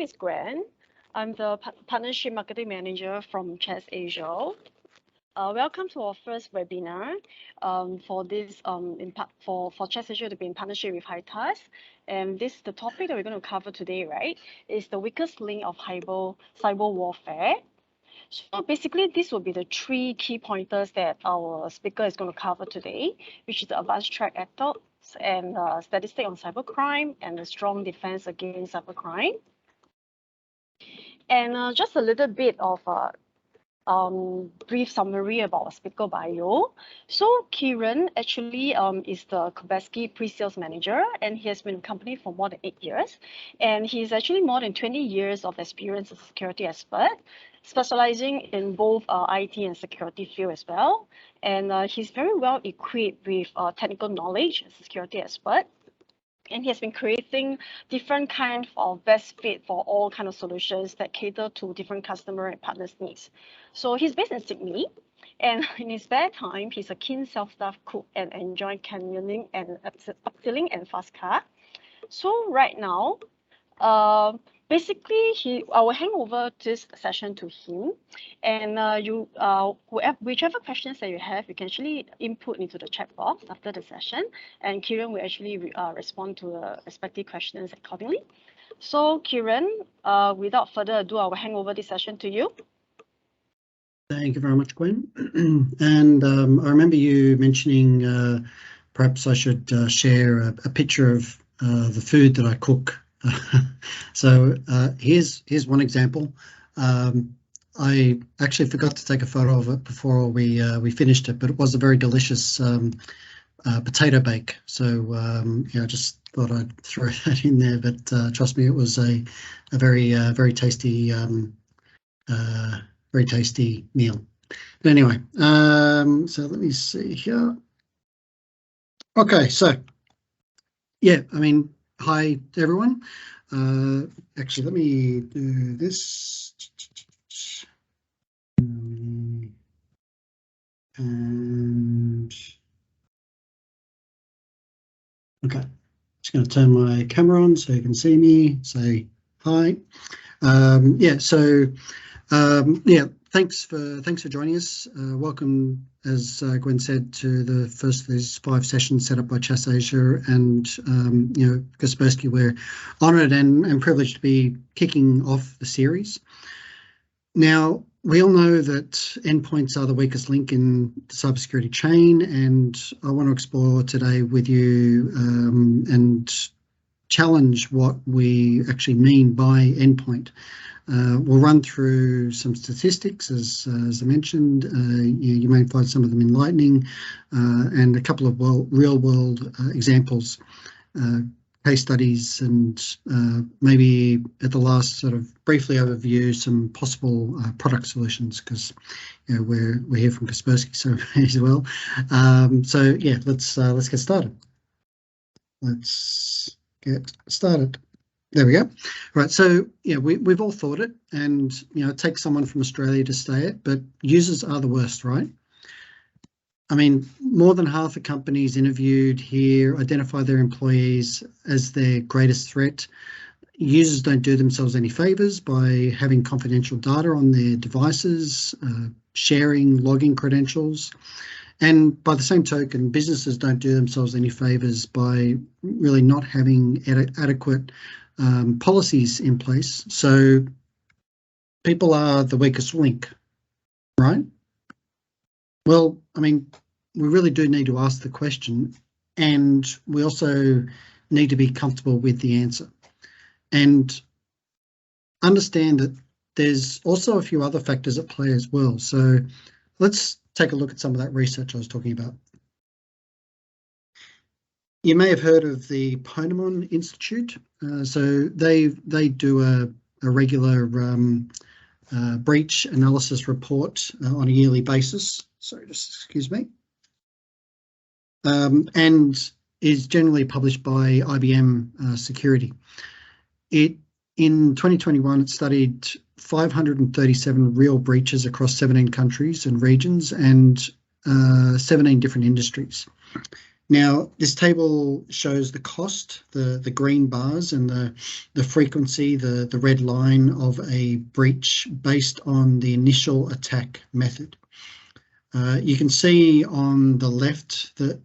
is Gwen. I'm the Partnership Marketing Manager from Chess Asia. Welcome to our first webinar for this for Chess Asia to be in partnership with HiTask. And this the topic that we're going to cover today, right? Is the weakest link of cyber warfare. So basically, this will be the three key pointers that our speaker is going to cover today, which is the advanced threat ethics and statistic on cybercrime and the strong defense against cybercrime. And just a little bit of brief summary about our speaker bio. So Kieran actually is the Kaspersky pre-sales manager, and he has been in the company for more than 8 years. And he's actually more than 20 years of experience as a security expert, specializing in both IT and security field as well. And he's very well equipped with technical knowledge as a security expert. And he has been creating different kind of best fit for all kind of solutions that cater to different customer and partners needs. So he's based in Sydney, and in his spare time, he's a keen self-starved cook and enjoy canyoning and upskilling and fast car. So right now, basically, I will hand over this session to him, and whichever questions that you have, you can actually input into the chat box after the session, and Kieran will actually respond to the respective questions accordingly. So Kieran, without further ado, I will hand over this session to you. Thank you very much, Gwen. And I remember you mentioning perhaps I should share a picture of the food that I cook. So here's one example. I actually forgot to take a photo of it before we finished it, but it was a very delicious potato bake. So I just thought I'd throw that in there. But trust me, it was a very tasty meal. But anyway, so let me see here. Okay, so yeah, I mean, hi everyone. Actually, let me do this. And okay, just going to turn my camera on so you can see me. Say hi. Thanks for joining us. Welcome, as Gwen said, to the first of these 5 sessions set up by Chess Asia and Kaspersky. We're honoured and privileged to be kicking off the series. Now, we all know that endpoints are the weakest link in the cybersecurity chain, and I want to explore today with you and challenge what we actually mean by endpoint. We'll run through some statistics, as I mentioned. You may find some of them enlightening, and a couple of real-world examples, case studies, and maybe at the last sort of briefly overview some possible product solutions, because we're here from Kaspersky, so as well. So yeah, let's get started. Let's get started. There we go. Right, so we've all thought it, and it takes someone from Australia to say it, but users are the worst, right? I mean, more than half the companies interviewed here identify their employees as their greatest threat. Users don't do themselves any favours by having confidential data on their devices, sharing login credentials. And by the same token, businesses don't do themselves any favours by really not having adequate policies in place. So people are the weakest link, right? Well, I mean, we really do need to ask the question, and we also need to be comfortable with the answer and understand that there's also a few other factors at play as well. So let's take a look at some of that research I was talking about. You may have heard of the Ponemon Institute. So they do a regular breach analysis report on a yearly basis. Sorry, just excuse me. And is generally published by IBM Security. In 2021, it studied 537 real breaches across 17 countries and regions and 17 different industries. Now, this table shows the cost, the green bars, and the frequency, the red line of a breach based on the initial attack method. You can see on the left that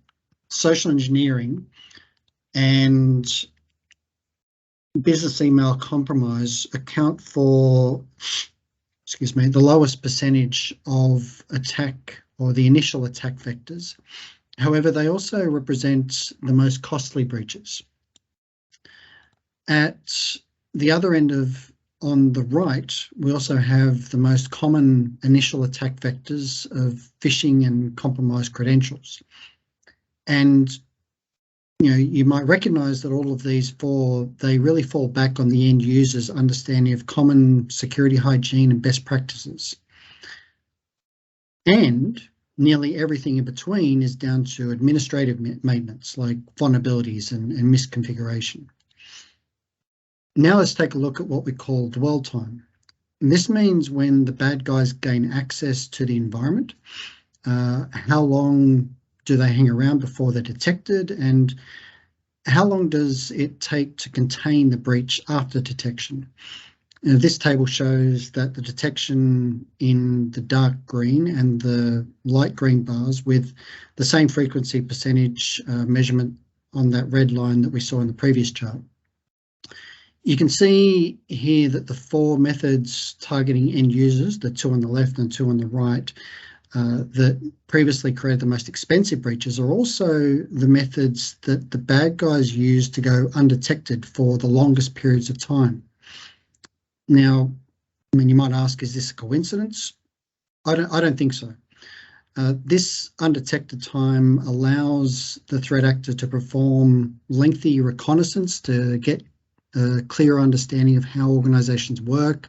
social engineering and business email compromise account for, the lowest percentage of attack or the initial attack vectors. However, they also represent the most costly breaches. At the other end on the right, we also have the most common initial attack vectors of phishing and compromised credentials. And you might recognize that all of these they really fall back on the end user's understanding of common security hygiene and best practices. And nearly everything in between is down to administrative maintenance, like vulnerabilities and misconfiguration. Now let's take a look at what we call dwell time. And this means when the bad guys gain access to the environment, how long do they hang around before they're detected, and how long does it take to contain the breach after detection? This table shows that the detection in the dark green and the light green bars with the same frequency percentage measurement on that red line that we saw in the previous chart. You can see here that the 4 methods targeting end users, the 2 on the left and 2 on the right, that previously created the most expensive breaches are also the methods that the bad guys use to go undetected for the longest periods of time. Now, you might ask, is this a coincidence? I don't think so. This undetected time allows the threat actor to perform lengthy reconnaissance to get a clear understanding of how organizations work,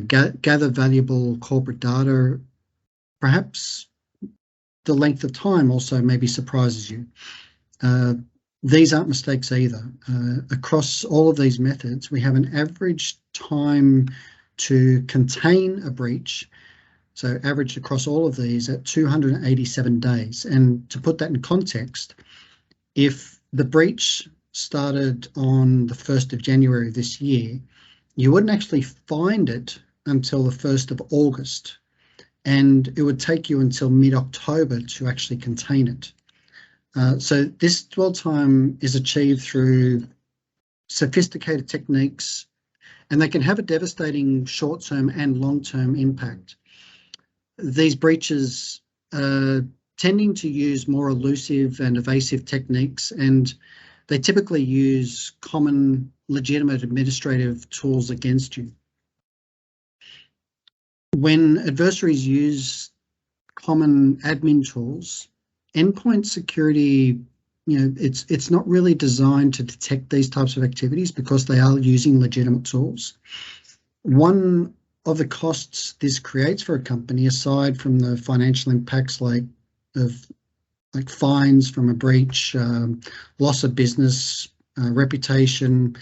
gather valuable corporate data. Perhaps the length of time also maybe surprises you. These aren't mistakes either. Across all of these methods, we have an average time to contain a breach, so averaged across all of these at 287 days. And to put that in context, if the breach started on the 1st of January this year, you wouldn't actually find it until the 1st of August, and it would take you until mid-October to actually contain it. So this dwell time is achieved through sophisticated techniques, and they can have a devastating short-term and long-term impact. These breaches are tending to use more elusive and evasive techniques, and they typically use common, legitimate administrative tools against you. When adversaries use common admin tools, endpoint security, it's not really designed to detect these types of activities because they are using legitimate tools. One of the costs this creates for a company, aside from the financial impacts like fines from a breach, loss of business, reputation,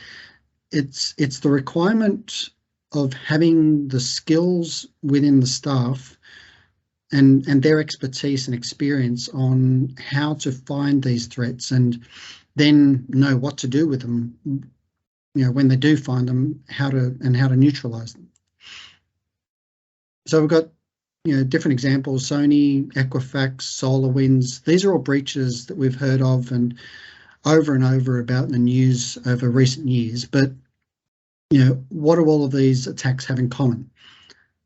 it's the requirement of having the skills within the staff and their expertise and experience on how to find these threats and then know what to do with them, when they do find them, how to neutralize them. So we've got, different examples: Sony, Equifax, SolarWinds. These are all breaches that we've heard of and over about in the news over recent years. But, what do all of these attacks have in common?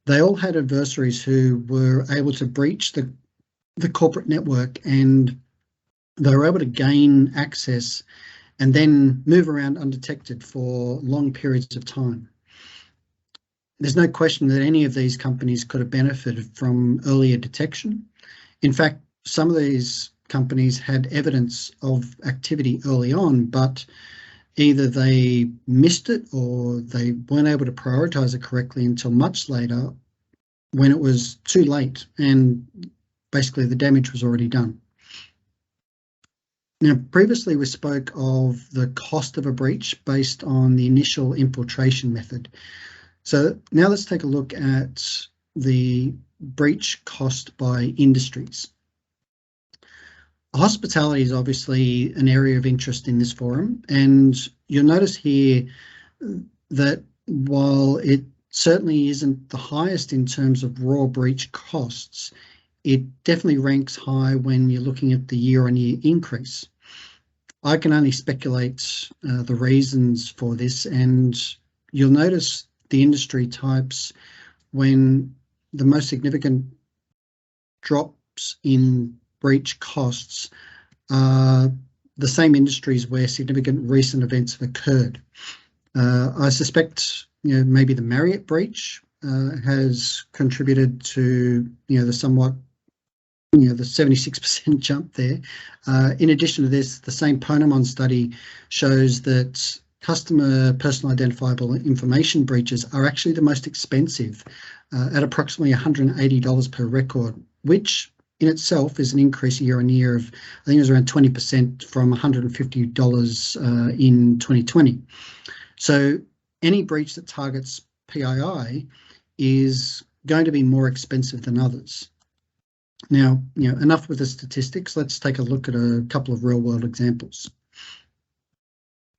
They all had adversaries who were able to breach the corporate network, and they were able to gain access and then move around undetected for long periods of time. There's no question that any of these companies could have benefited from earlier detection. In fact, some of these companies had evidence of activity early on, but either they missed it or they weren't able to prioritize it correctly until much later, when it was too late and basically the damage was already done. Now, previously we spoke of the cost of a breach based on the initial infiltration method. So now let's take a look at the breach cost by industries. Hospitality is obviously an area of interest in this forum, and you'll notice here that while it certainly isn't the highest in terms of raw breach costs, it definitely ranks high when you're looking at the year-on-year increase. I can only speculate the reasons for this, and you'll notice the industry types when the most significant drops in breach costs are the same industries where significant recent events have occurred. I suspect, maybe the Marriott breach has contributed to, the somewhat, the 76% jump there. In addition to this, the same Ponemon study shows that customer personal identifiable information breaches are actually the most expensive at approximately $180 per record, which in itself is an increase year on year of, I think it was around 20% from $150 in 2020. So any breach that targets PII is going to be more expensive than others. Now, enough with the statistics. Let's take a look at a couple of real-world examples.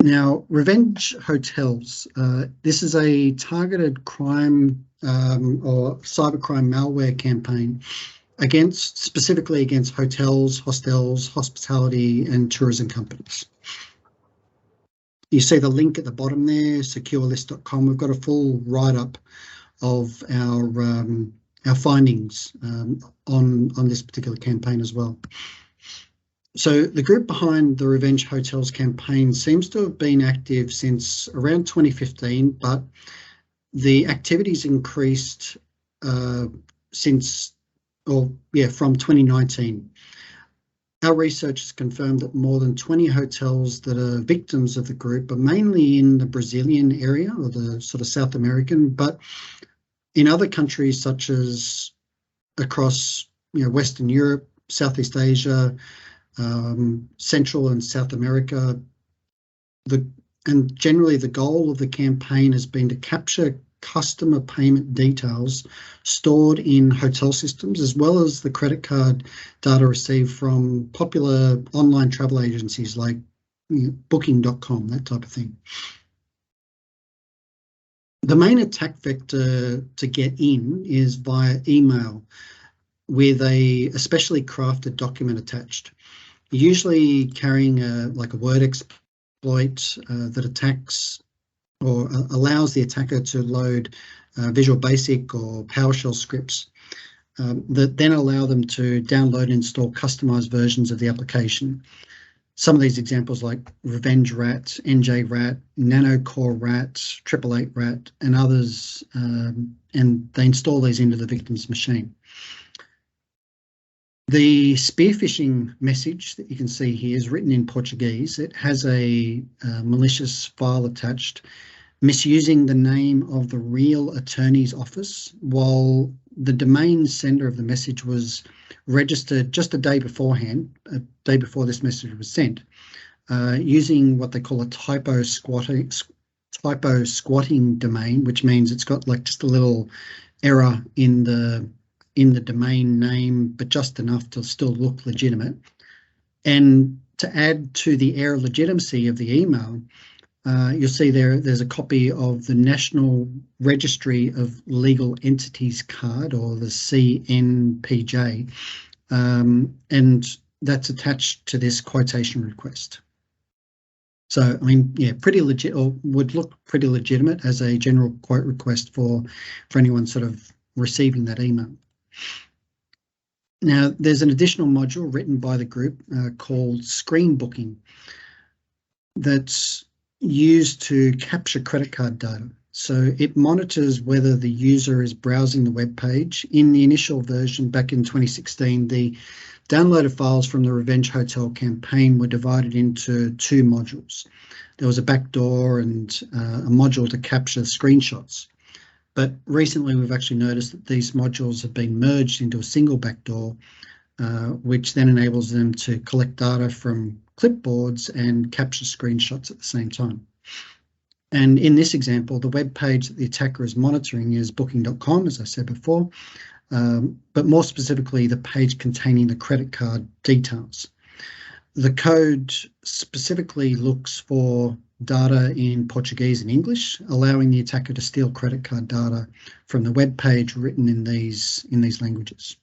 Now, revenge hotels. This is a targeted crime or cybercrime malware campaign specifically against hotels, hostels, hospitality, and tourism companies. You see the link at the bottom there, securelist.com. We've got a full write-up of our findings on this particular campaign as well. So the group behind the Revenge Hotels campaign seems to have been active since around 2015, but the activities increased from 2019. Our research has confirmed that more than 20 hotels that are victims of the group are mainly in the Brazilian area or the sort of South American, but in other countries such as across Western Europe, Southeast Asia, Central and South America, and generally the goal of the campaign has been to capture customer payment details stored in hotel systems, as well as the credit card data received from popular online travel agencies like booking.com, that type of thing. The main attack vector to get in is via email with a specially crafted document attached, usually carrying a word exploit that attacks or allows the attacker to load Visual Basic or PowerShell scripts that then allow them to download and install customized versions of the application. Some of these examples like Revenge Rat, NJ Rat, Nanocore Rat, 888 Rat, and others, and they install these into the victim's machine. The spear phishing message that you can see here is written in Portuguese. It has a malicious file attached, misusing the name of the real attorney's office, while the domain sender of the message was registered just a day beforehand, a day before this message was sent, using what they call a typo squatting domain, which means it's got just a little error in the domain name, but just enough to still look legitimate. And to add to the air of legitimacy of the email, you'll see there's a copy of the National Registry of Legal Entities card, or the CNPJ, and that's attached to this quotation request. So, I mean, pretty legit, or would look pretty legitimate as a general quote request for anyone sort of receiving that email. Now, there's an additional module written by the group called Screen Booking that's used to capture credit card data. So it monitors whether the user is browsing the web page. In the initial version back in 2016, the downloaded files from the Revenge Hotel campaign were divided into two modules. There was a backdoor and a module to capture screenshots. But recently we've actually noticed that these modules have been merged into a single backdoor, which then enables them to collect data from clipboards and capture screenshots at the same time. And in this example, the web page that the attacker is monitoring is booking.com, as I said before, but more specifically, the page containing the credit card details. The code specifically looks for data in Portuguese and English, allowing the attacker to steal credit card data from the web page written in these languages.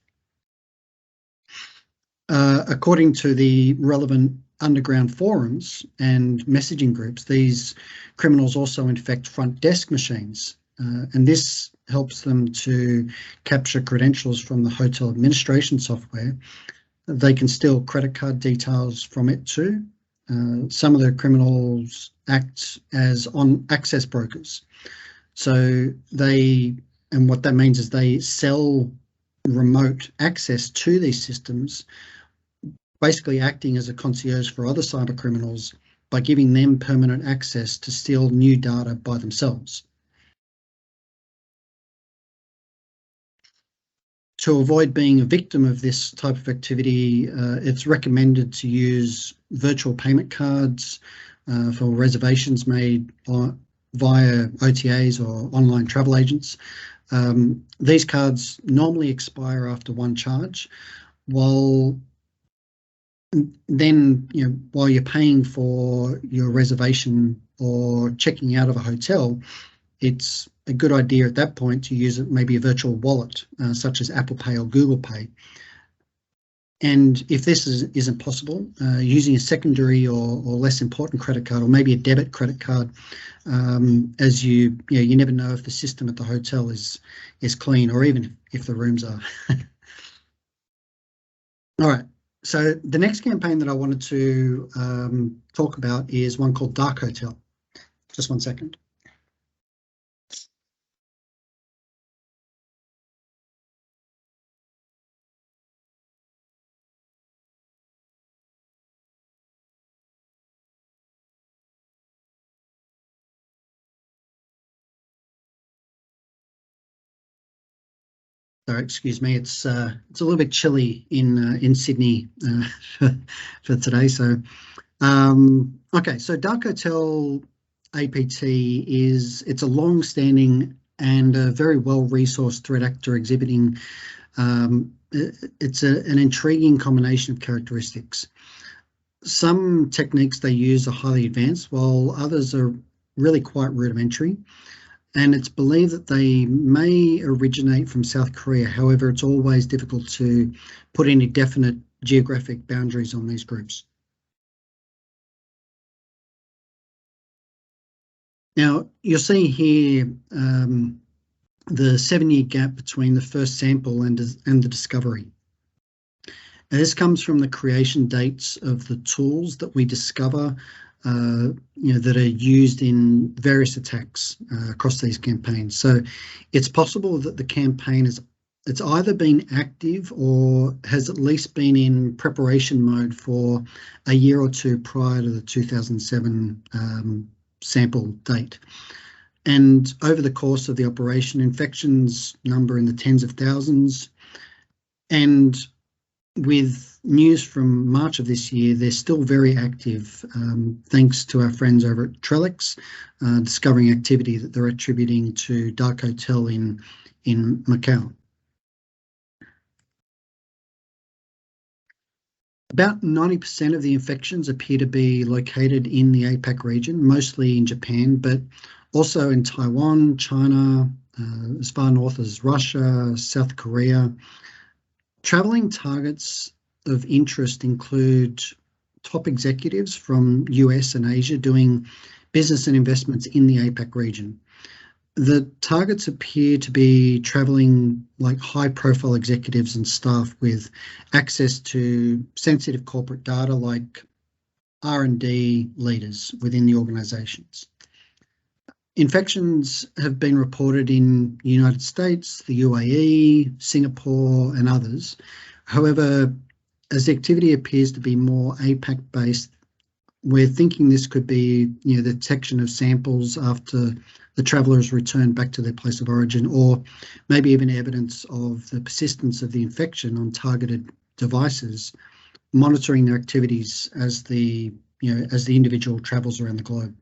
According to the relevant underground forums and messaging groups, these criminals also infect front desk machines, and this helps them to capture credentials from the hotel administration software. They can steal credit card details from it too. Some of the criminals act as on-access brokers. So and what that means is they sell remote access to these systems, basically acting as a concierge for other cyber criminals by giving them permanent access to steal new data by themselves. To avoid being a victim of this type of activity, it's recommended to use virtual payment cards for reservations made via OTAs or online travel agents. These cards normally expire after one charge, while you're paying for your reservation or checking out of a hotel, it's a good idea at that point to use maybe a virtual wallet, such as Apple Pay or Google Pay. And if this isn't possible, using a secondary or less important credit card, or maybe a debit credit card, as you never know if the system at the hotel is clean, or even if the rooms are. All right. So the next campaign that I wanted to talk about is one called Dark Hotel. Just one second. Sorry, excuse me. It's a little bit chilly in Sydney for today. So, okay. So Dark Hotel APT it's a long-standing and a very well-resourced threat actor exhibiting. It's an intriguing combination of characteristics. Some techniques they use are highly advanced, while others are really quite rudimentary. And it's believed that they may originate from South Korea. However, it's always difficult to put any definite geographic boundaries on these groups. Now, you'll see here the 7-year gap between the first sample and the discovery. Now, this comes from the creation dates of the tools that we discover that are used in various attacks across these campaigns. So it's possible that the campaign it's either been active or has at least been in preparation mode for a year or two prior to the 2007 sample date. And over the course of the operation, infections number in the tens of thousands. And with news from March of this year, they're still very active, thanks to our friends over at Trellix, discovering activity that they're attributing to Dark Hotel in Macau. About 90% of the infections appear to be located in the APAC region, mostly in Japan, but also in Taiwan, China, as far north as Russia, South Korea. Travelling targets of interest include top executives from US and Asia doing business and investments in the APAC region. The targets appear to be travelling like high-profile executives and staff with access to sensitive corporate data like R&D leaders within the organisations. Infections have been reported in the United States, the UAE, Singapore, and others. However, as the activity appears to be more APAC-based, we're thinking this could be, the detection of samples after the travellers return back to their place of origin, or maybe even evidence of the persistence of the infection on targeted devices, monitoring their activities as the individual travels around the globe.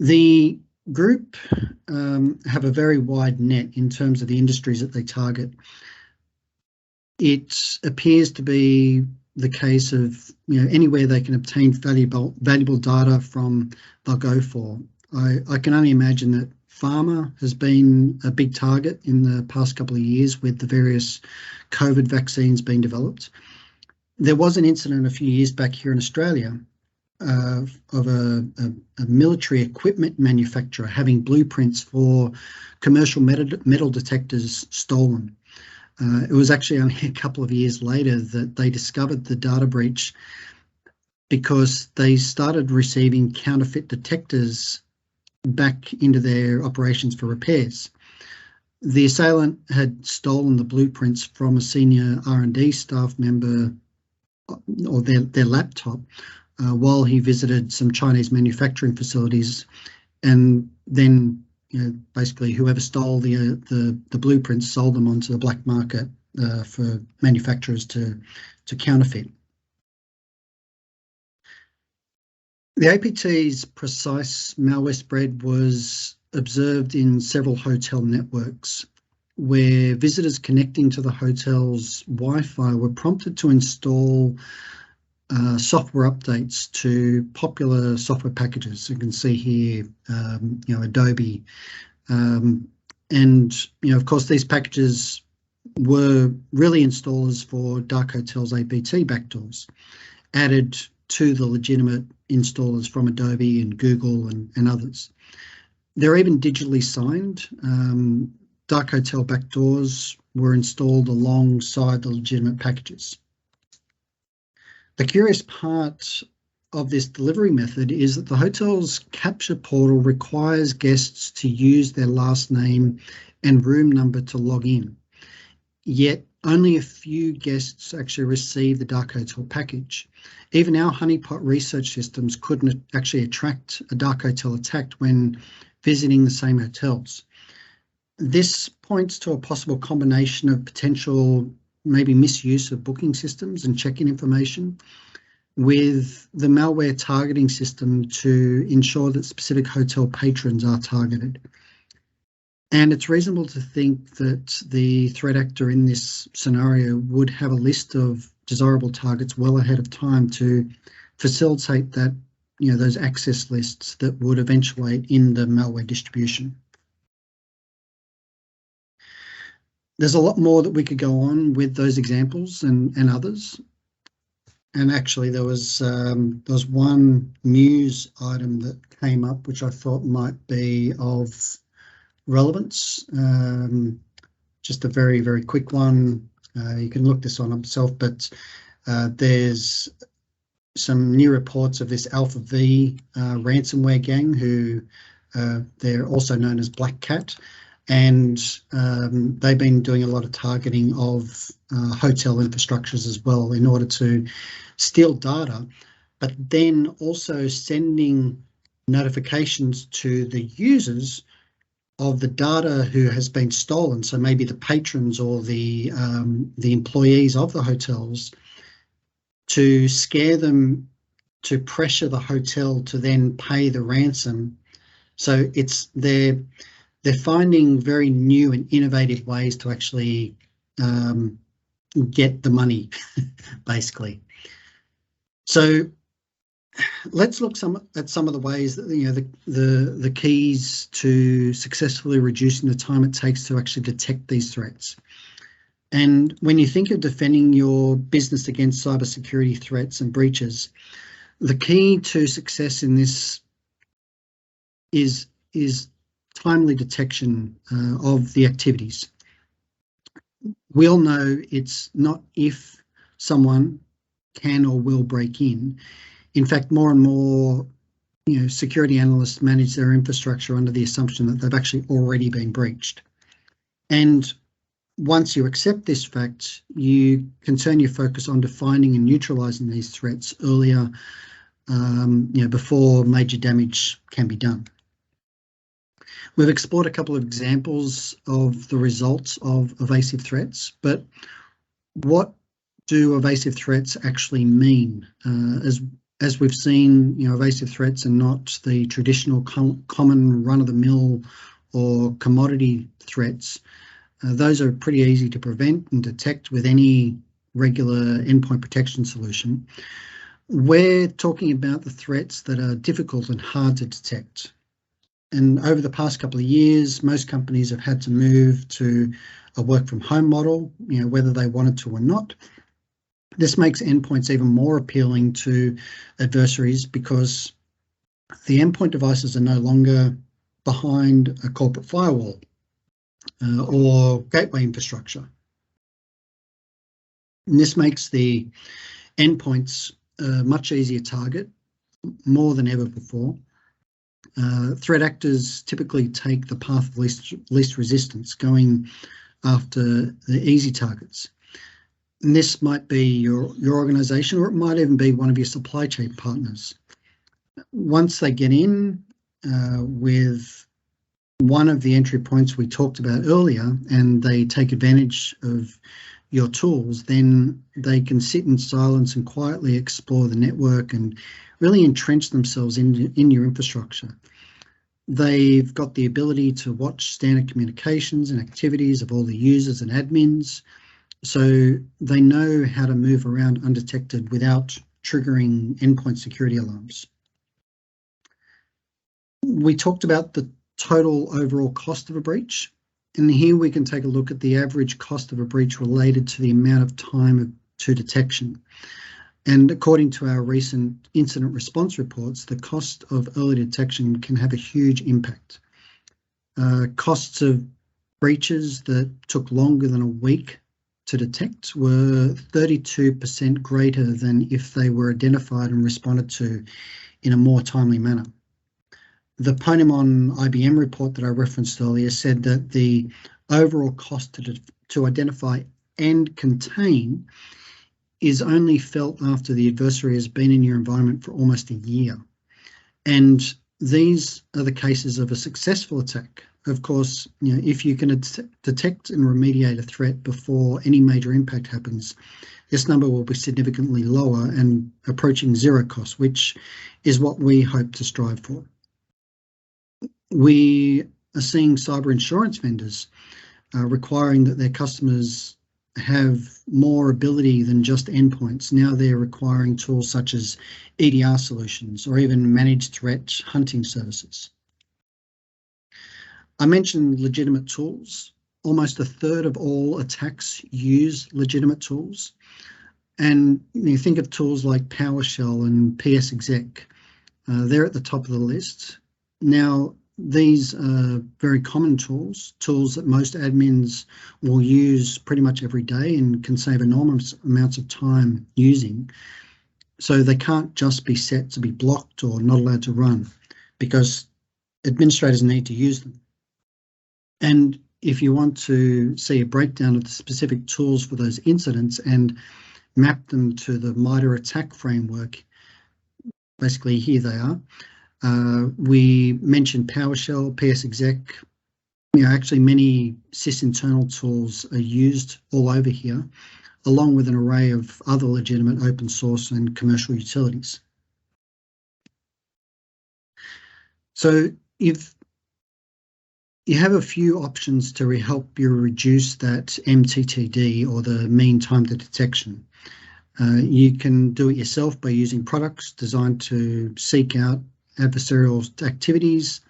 The group have a very wide net in terms of the industries that they target. It appears to be the case of, anywhere they can obtain valuable data from, they'll go for. I can only imagine that pharma has been a big target in the past couple of years with the various COVID vaccines being developed. There was an incident a few years back here in Australia of a military equipment manufacturer having blueprints for commercial metal detectors stolen. It was actually only a couple of years later that they discovered the data breach because they started receiving counterfeit detectors back into their operations for repairs. The assailant had stolen the blueprints from a senior R&D staff member or their laptop while he visited some Chinese manufacturing facilities, and then basically whoever stole the blueprints sold them onto the black market for manufacturers to counterfeit. The APT's precise malware spread was observed in several hotel networks, where visitors connecting to the hotel's Wi-Fi were prompted to install software updates to popular software packages. You can see here, Adobe, and of course these packages were really installers for dark hotels APT backdoors, added to the legitimate installers from Adobe and Google and others. They're even digitally signed. Dark hotel backdoors were installed alongside the legitimate packages. The curious part of this delivery method is that the hotel's capture portal requires guests to use their last name and room number to log in. Yet only a few guests actually receive the dark hotel package. Even our honeypot research systems couldn't actually attract a dark hotel attack when visiting the same hotels. This points to a possible combination of potential maybe misuse of booking systems and check-in information with the malware targeting system to ensure that specific hotel patrons are targeted. And it's reasonable to think that the threat actor in this scenario would have a list of desirable targets well ahead of time to facilitate that, those access lists that would eventuate in the malware distribution. There's a lot more that we could go on with those examples and others. And actually, there was one news item that came up which I thought might be of relevance. Just a very, very quick one. You can look this on yourself, but there's some new reports of this Alpha V ransomware gang who they're also known as Black Cat. And they've been doing a lot of targeting of hotel infrastructures as well in order to steal data, but then also sending notifications to the users of the data who has been stolen. So maybe the patrons or the employees of the hotels, to scare them, to pressure the hotel to then pay the ransom. So they're finding very new and innovative ways to actually get the money, basically. So let's look at some of the ways that the keys to successfully reducing the time it takes to actually detect these threats. And when you think of defending your business against cybersecurity threats and breaches, the key to success in this is timely detection of the activities. We all know it's not if someone can or will break in. In fact, more and more, security analysts manage their infrastructure under the assumption that they've actually already been breached. And once you accept this fact, you can turn your focus on defining and neutralizing these threats earlier, before major damage can be done. We've explored a couple of examples of the results of evasive threats, but what do evasive threats actually mean? As we've seen, evasive threats are not the traditional common run-of-the-mill or commodity threats. Those are pretty easy to prevent and detect with any regular endpoint protection solution. We're talking about the threats that are difficult and hard to detect. And over the past couple of years, most companies have had to move to a work from home model, whether they wanted to or not. This makes endpoints even more appealing to adversaries because the endpoint devices are no longer behind a corporate firewall or gateway infrastructure. And this makes the endpoints a much easier target, more than ever before. Threat actors typically take the path of least resistance, going after the easy targets. And this might be your organization, or it might even be one of your supply chain partners. Once they get in with one of the entry points we talked about earlier, and they take advantage of your tools, then they can sit in silence and quietly explore the network and really entrench themselves in your infrastructure. They've got the ability to watch standard communications and activities of all the users and admins, so they know how to move around undetected without triggering endpoint security alarms. We talked about the total overall cost of a breach, and here we can take a look at the average cost of a breach related to the amount of time to detection. And according to our recent incident response reports, the cost of early detection can have a huge impact. Costs of breaches that took longer than a week to detect were 32% greater than if they were identified and responded to in a more timely manner. The Ponemon IBM report that I referenced earlier said that the overall cost to identify and contain is only felt after the adversary has been in your environment for almost a year. And these are the cases of a successful attack. Of course, if you can detect and remediate a threat before any major impact happens, this number will be significantly lower and approaching zero cost, which is what we hope to strive for. We are seeing cyber insurance vendors requiring that their customers have more ability than just endpoints. Now they're requiring tools such as EDR solutions or even managed threat hunting services. I mentioned legitimate tools. Almost a third of all attacks use legitimate tools. And you think of tools like PowerShell and PSExec. They're at the top of the list. Now, these are very common tools that most admins will use pretty much every day and can save enormous amounts of time using. So they can't just be set to be blocked or not allowed to run because administrators need to use them. And if you want to see a breakdown of the specific tools for those incidents and map them to the MITRE ATT&CK framework, basically here they are. We mentioned PowerShell, PSExec. Actually many sysinternal tools are used all over here, along with an array of other legitimate open source and commercial utilities. So if you have a few options to help you reduce that MTTD, or the mean time to detection. You can do it yourself by using products designed to seek out adversarial activities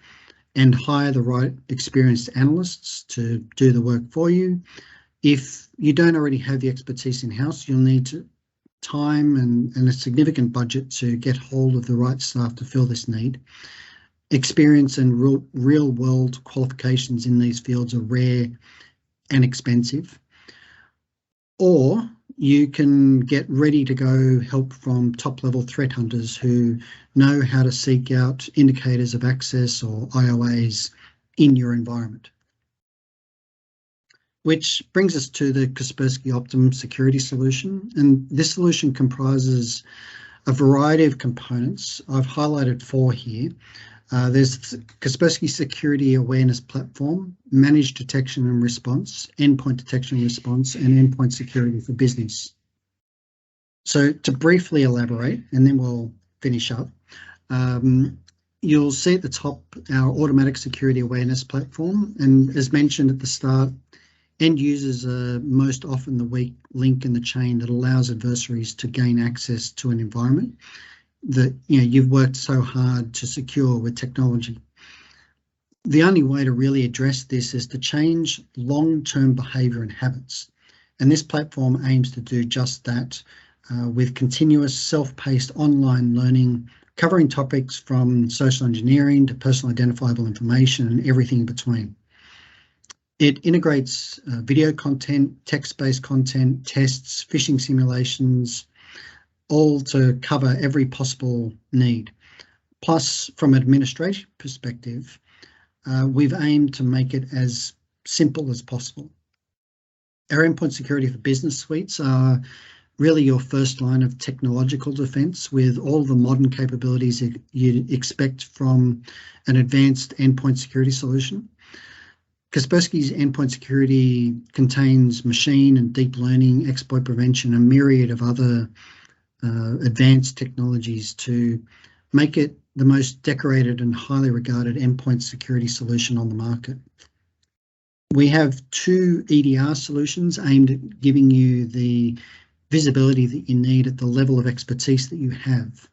and hire the right experienced analysts to do the work for you. If you don't already have the expertise in-house, you'll need time and a significant budget to get hold of the right staff to fill this need. Experience and real-world qualifications in these fields are rare and expensive. Or you can get ready to go help from top-level threat hunters who know how to seek out indicators of access or IOAs in your environment. Which brings us to the Kaspersky Optimum security solution. And this solution comprises a variety of components. I've highlighted 4 here. There's Kaspersky Security Awareness Platform, Managed Detection and Response, Endpoint Detection and Response, and Endpoint Security for Business. So to briefly elaborate, and then we'll finish up, you'll see at the top our Automatic Security Awareness Platform. And as mentioned at the start, End users are most often the weak link in the chain that allows adversaries to gain access to an environment that you've worked so hard to secure with technology. The only way to really address this is to change long-term behaviour and habits. And this platform aims to do just that with continuous self-paced online learning, covering topics from social engineering to personal identifiable information and everything in between. It integrates video content, text-based content, tests, phishing simulations, all to cover every possible need. Plus, from an administrative perspective, we've aimed to make it as simple as possible. Our endpoint security for business suites are really your first line of technological defense with all the modern capabilities you'd expect from an advanced endpoint security solution. Kaspersky's endpoint security contains machine and deep learning, exploit prevention, and a myriad of other advanced technologies to make it the most decorated and highly regarded endpoint security solution on the market. We have 2 EDR solutions aimed at giving you the visibility that you need at the level of expertise that you have.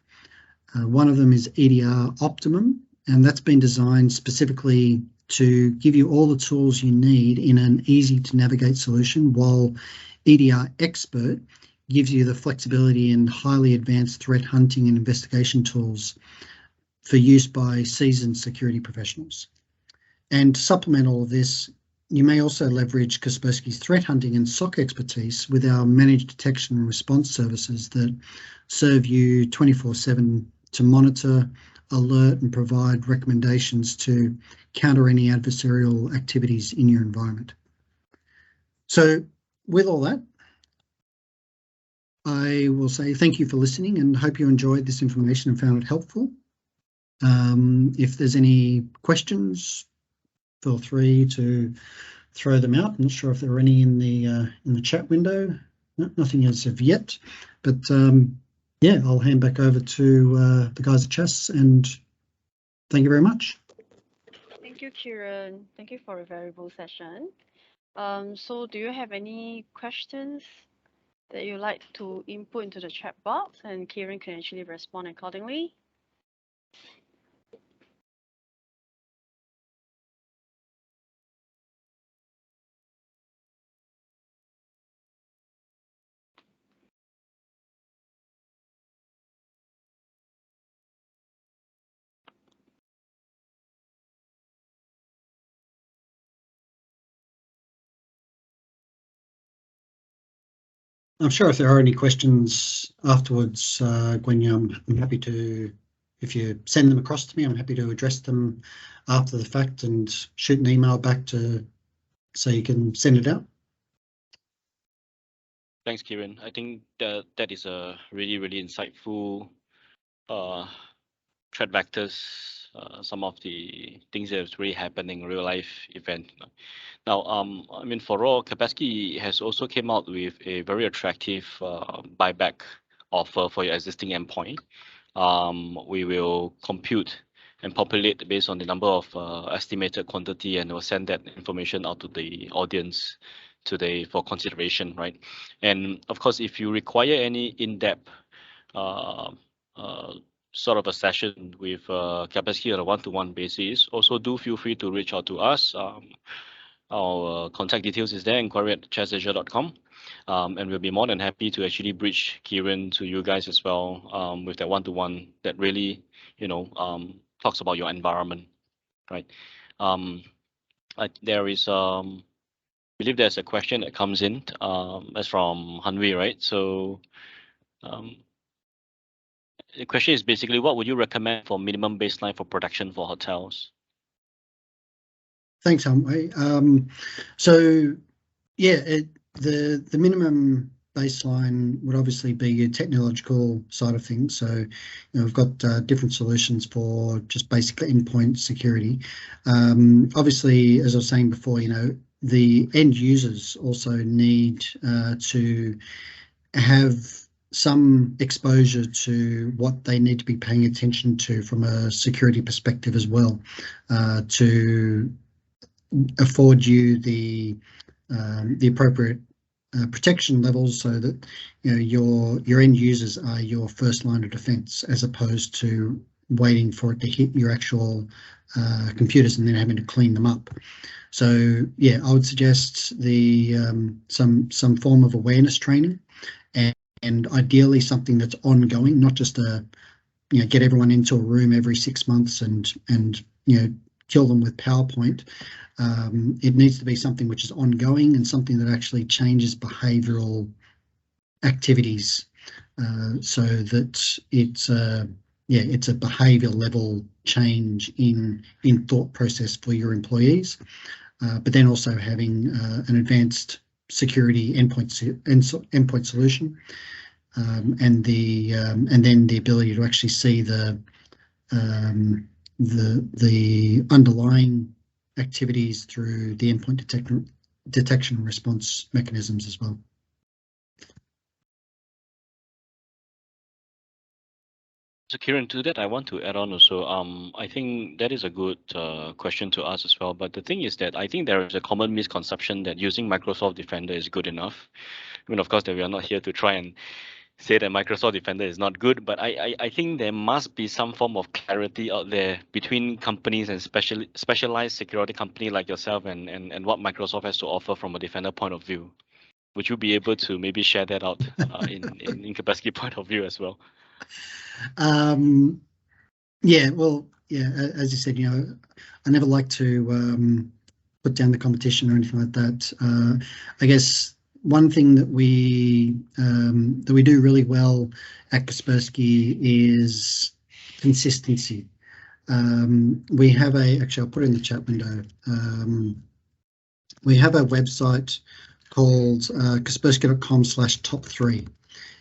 One of them is EDR Optimum, and that's been designed specifically to give you all the tools you need in an easy to navigate solution, while EDR Expert gives you the flexibility and highly advanced threat hunting and investigation tools for use by seasoned security professionals. And to supplement all of this, you may also leverage Kaspersky's threat hunting and SOC expertise with our managed detection and response services that serve you 24/7 to monitor, alert, and provide recommendations to counter any adversarial activities in your environment. So with all that, I will say thank you for listening and hope you enjoyed this information and found it helpful. If there's any questions, feel free to throw them out. I'm not sure if there are any in the chat window. No, nothing as of yet, but yeah, I'll hand back over to the guys at Chess, and thank you very much. Thank you, Kieran. Thank you for a very valuable session. So do you have any questions that you'd like to input into the chat box, and Kieran can actually respond accordingly? I'm sure if there are any questions afterwards, Gwen, I'm happy to, if you send them across to me, I'm happy to address them after the fact and shoot an email back to so you can send it out. Thanks, Kieran. I think that is a really insightful threat vectors, some of the things that is really happening in real life event. Now, I mean, for all, Kaspersky has also came out with a very attractive buyback offer for your existing endpoint. We will compute and populate based on the number of estimated quantity, and we'll send that information out to the audience today for consideration, right? And of course, if you require any in-depth sort of a session with Kaspersky on a one-to-one basis, also do feel free to reach out to us. Our contact details is there, inquiry@chessasia.com, and we'll be more than happy to actually bridge Kieran to you guys as well with that one-to-one that really, talks about your environment, right? There is, I believe there's a question that comes in. That's from Hanwei, right? So the question is basically, what would you recommend for minimum baseline for protection for hotels? Thanks, Hanwei. So yeah, the minimum baseline would obviously be your technological side of things. So we've got different solutions for just basic endpoint security. Obviously, as I was saying before, the end users also need to have some exposure to what they need to be paying attention to from a security perspective as well, to afford you the the appropriate protection levels so that your end users are your first line of defense, as opposed to waiting for it to hit your actual computers and then having to clean them up. So yeah, I would suggest the some form of awareness training, and ideally something that's ongoing, not just get everyone into a room every 6 months and kill them with PowerPoint. It needs to be something which is ongoing and something that actually changes behavioural activities, so that it's a behaviour level change in thought process for your employees. But then also having an advanced security endpoint solution, and then the ability to actually see the underlying activities through the endpoint detection and response mechanisms as well. So Kieran, to that, I want to add on also. I think that is a good question to ask as well. But the thing is that I think there is a common misconception that using Microsoft Defender is good enough. I mean, of course, that we are not here to try and say that Microsoft Defender is not good, but I think there must be some form of clarity out there between companies and specialized security company like yourself and what Microsoft has to offer from a Defender point of view. Would you be able to maybe share that out in Kaspersky point of view as well? Yeah, well, yeah, as you said, I never like to put down the competition or anything like that. I guess one thing that we do really well at Kaspersky is consistency. We have actually, I'll put it in the chat window. We have a website called kaspersky.com/top3,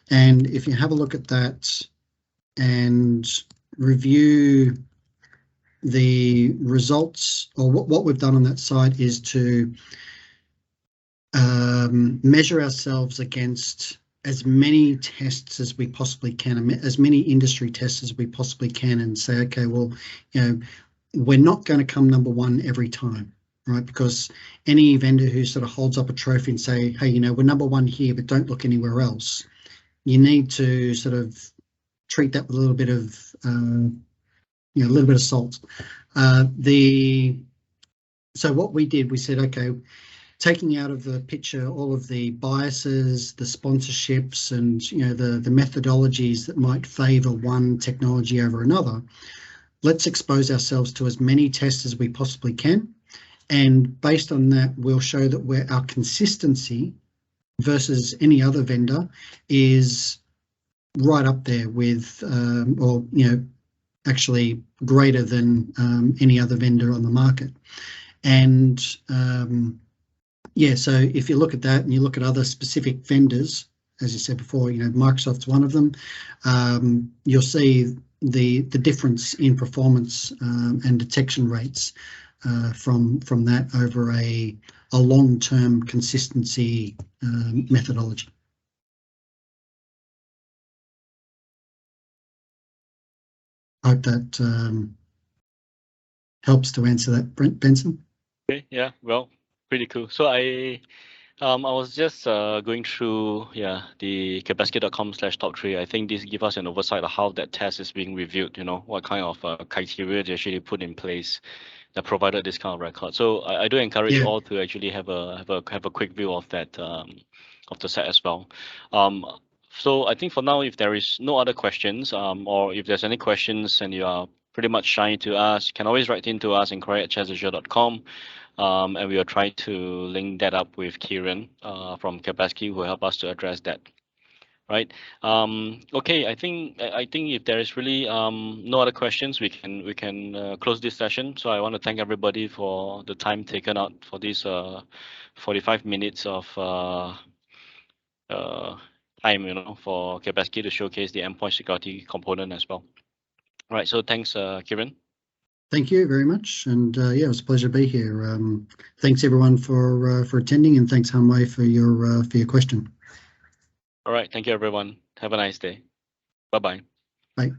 and if you have a look at that and review the results, or what we've done on that site is to measure ourselves against as many tests as we possibly can, as many industry tests as we possibly can, and say, okay, well, we're not going to come number one every time, right? Because any vendor who sort of holds up a trophy and say, hey, we're number one here, but don't look anywhere else, you need to sort of treat that with a little bit of a little bit of salt. So what we did, we said, okay, taking out of the picture all of the biases, the sponsorships, and the methodologies that might favour one technology over another, let's expose ourselves to as many tests as we possibly can, and based on that, we'll show that our consistency versus any other vendor is right up there with, or actually greater than any other vendor on the market. And yeah, so if you look at that and you look at other specific vendors, as you said before, Microsoft's one of them, you'll see the difference in performance and detection rates from that over a long-term consistency methodology. I hope that helps to answer that, Benson. Okay, yeah, well, pretty cool. So I was just going through the kaspersky.com/top3. I think this gives us an oversight of how that test is being reviewed. What kind of criteria they actually put in place that provided this kind of record. So I do encourage all to actually have a quick view of that of the set as well. So I think for now, if there is no other questions, or if there's any questions and you are pretty much shy to ask, you can always write into us inquiry@chessazure.com. And we will try to link that up with Kieran from Kaspersky, who will help us to address that. Right. Okay. I think if there is really no other questions, we can close this session. So I want to thank everybody for the time taken out for this 45 minutes of time, for Kaspersky to showcase the endpoint security component as well. All right. So thanks, Kieran. Thank you very much, and yeah, it was a pleasure to be here. Thanks everyone for attending, and thanks Hanwei for your question. All right, thank you everyone. Have a nice day. Bye-bye. Bye.